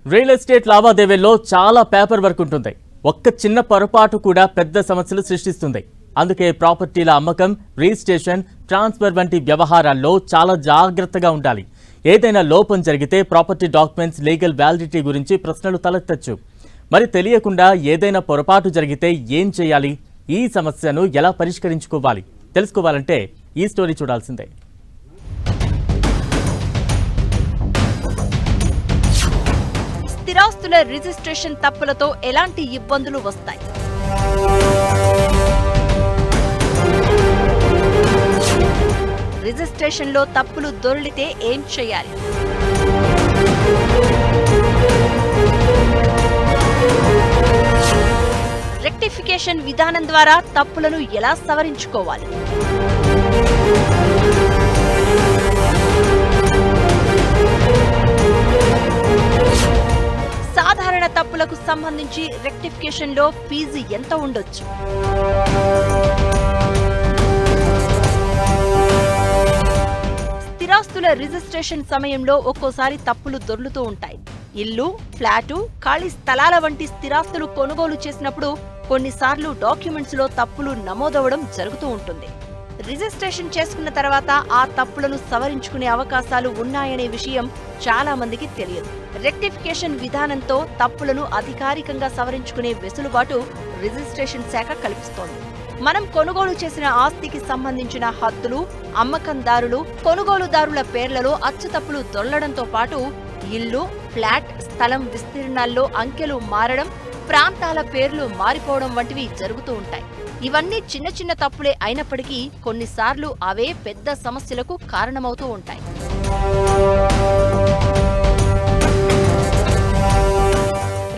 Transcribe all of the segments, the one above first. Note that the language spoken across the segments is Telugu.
రియల్ ఎస్టేట్ లావాదేవీల్లో చాలా పేపర్ వర్క్ ఉంటుంది. ఒక్క చిన్న పొరపాటు కూడా పెద్ద సమస్యలు సృష్టిస్తుంది. అందుకే ప్రాపర్టీల అమ్మకం, రిజిస్ట్రేషన్, ట్రాన్స్ఫర్ వంటి వ్యవహారాల్లో చాలా జాగ్రత్తగా ఉండాలి. ఏదైనా లోపం జరిగితే ప్రాపర్టీ డాక్యుమెంట్స్ లీగల్ వ్యాలిడిటీ గురించి ప్రశ్నలు తలెత్తచ్చు. మరి తెలియకుండా ఏదైనా పొరపాటు జరిగితే ఏం చేయాలి? ఈ సమస్యను ఎలా పరిష్కరించుకోవాలి? తెలుసుకోవాలంటే ఈ స్టోరీ చూడాల్సిందే. స్థిరాస్తుల రిజిస్ట్రేషన్ తప్పులతో ఎలాంటి ఇబ్బందులు వస్తాయి? రిజిస్ట్రేషన్లో తప్పులు దొర్లితే ఏం చేయాలి? రెక్టిఫికేషన్ విధానం ద్వారా తప్పులను ఎలా సవరించుకోవాలి? సాధారణ తప్పులకు సంబంధించి రెక్టిఫికేషన్లో ఫీజు ఎంత ఉండొచ్చు? స్థిరాస్తుల రిజిస్ట్రేషన్ సమయంలో ఒక్కోసారి తప్పులు దొర్లుతూ ఉంటాయి. ఇల్లు, ఫ్లాటు, ఖాళీ స్థలాల వంటి స్థిరాస్తులు కొనుగోలు చేసినప్పుడు కొన్నిసార్లు డాక్యుమెంట్స్ లో తప్పులు నమోదవడం జరుగుతూ ఉంటుంది. రిజిస్ట్రేషన్ చేసుకున్న తర్వాత ఆ తప్పులను సవరించుకునే అవకాశాలు ఉన్నాయనే విషయం చాలా మందికి తెలియదు. రెక్టిఫికేషన్ విధానంతో తప్పులను అధికారికంగా సవరించుకునే వెసులుబాటు రిజిస్ట్రేషన్ శాఖ కల్పిస్తోంది. మనం కొనుగోలు చేసిన ఆస్తికి సంబంధించిన హద్దులు, అమ్మకందారులు, కొనుగోలుదారుల పేర్లలో అచ్చుతప్పులు దొర్లడంతో పాటు ఇల్లు, ఫ్లాట్, స్థలం విస్తీర్ణాల్లో అంకెలు మారడం, ప్రాంతాల పేర్లు మారిపోవడం వంటివి జరుగుతూ ఉంటాయి. ఇవన్నీ చిన్న చిన్న తప్పులే అయినప్పటికీ కొన్నిసార్లు అవే పెద్ద సమస్యలకు కారణమవుతూ ఉంటాయి.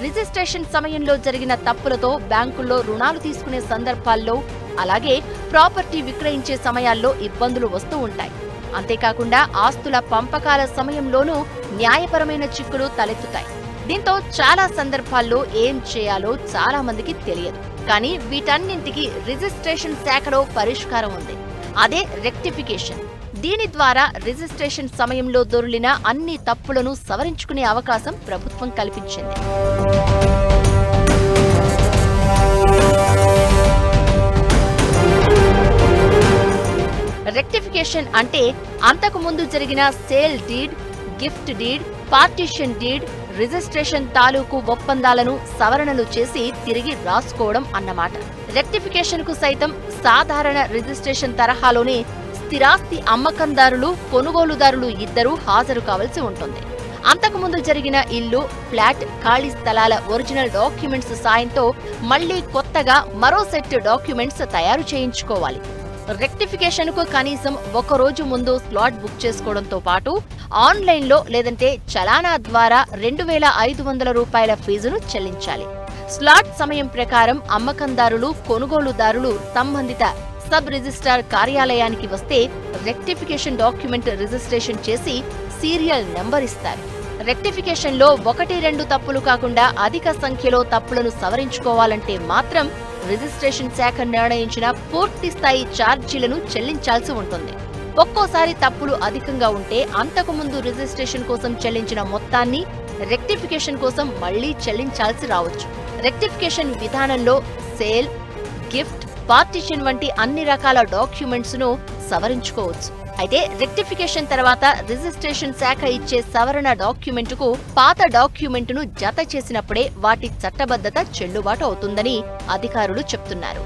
రిజిస్ట్రేషన్ సమయంలో జరిగిన తప్పులతో బ్యాంకుల్లో రుణాలు తీసుకునే సందర్భాల్లో, అలాగే ప్రాపర్టీ విక్రయించే సమయాల్లో ఇబ్బందులు వస్తూ ఉంటాయి. అంతేకాకుండా ఆస్తుల పంపకాల సమయంలోనూ న్యాయపరమైన చిక్కులు తలెత్తుతాయి. దీంతో చాలా సందర్భాల్లో ఏం చేయాలో చాలా మందికి తెలియదు. కానీ వీటన్నింటికి రిజిస్ట్రేషన్ శాఖలో పరిష్కారం ఉంది. అదే రెక్టిఫికేషన్. దీని ద్వారా రిజిస్ట్రేషన్ సమయంలో దొర్లిన అన్ని తప్పులను సవరించుకునే అవకాశం ప్రభుత్వం కల్పించింది. రెక్టిఫికేషన్ అంటే అంతకు ముందు జరిగిన sale deed, gift deed, partition deed, registration తాలూకు ఒప్పందాలను సవరణలు చేసి తిరిగి రాసుకోవడం అన్నమాట. రెక్టిఫికేషన్ కు సైతం సాధారణ రిజిస్ట్రేషన్ తరహాలోనే స్థిరాస్తి అమ్మకందారులు, కొనుగోలుదారులు ఇద్దరూ హాజరు కావాల్సి ఉంటుంది. అంతకుముందు జరిగిన ఇల్లు, ఫ్లాట్, ఖాళీ స్థలాల ఒరిజినల్ డాక్యుమెంట్స్ సాయంతో మళ్లీ కొత్తగా మరో సెట్ డాక్యుమెంట్స్ తయారు చేయించుకోవాలి. రెక్టిఫికేషన్ కు కనీసం ఒక రోజు ముందు స్లాట్ బుక్ చేసుకోవడంతో పాటు ఆన్లైన్లో లేదంటే చలానా ద్వారా 2500 రూపాయల ఫీజును చెల్లించాలి. స్లాట్ సమయం ప్రకారం అమ్మకందారులు, కొనుగోలుదారులు సంబంధిత సబ్ రిజిస్ట్రార్ కార్యాలయానికి వస్తే రెక్టిఫికేషన్ డాక్యుమెంట్ రిజిస్ట్రేషన్ చేసి సీరియల్ నెంబర్ ఇస్తారు. రెక్టిఫికేషన్లో 1-2 తప్పులు కాకుండా అధిక సంఖ్యలో తప్పులను సవరించుకోవాలంటే మాత్రం రిజిస్ట్రేషన్ శాఖ నిర్ణయించిన పూర్తి స్థాయి ఛార్జీలను చెల్లించాల్సి ఉంటుంది. ఒక్కోసారి తప్పులు అధికంగా ఉంటే అంతకుముందు రిజిస్ట్రేషన్ కోసం చెల్లించిన మొత్తాన్ని రెక్టిఫికేషన్ కోసం మళ్లీ చెల్లించాల్సి రావచ్చు. రెక్టిఫికేషన్ విధానంలో సేల్, గిఫ్ట్, పార్టీషన్ వంటి అన్ని రకాల డాక్యుమెంట్స్ ను సవరించుకోవచ్చు. అయితే రెక్టిఫికేషన్ తర్వాత రిజిస్ట్రేషన్ శాఖ ఇచ్చే సవరణ డాక్యుమెంటుకు పాత డాక్యుమెంటును జత చేసినప్పుడే వాటి చట్టబద్ధత చెల్లుబాటు అవుతుందని అధికారులు చెప్తున్నారు.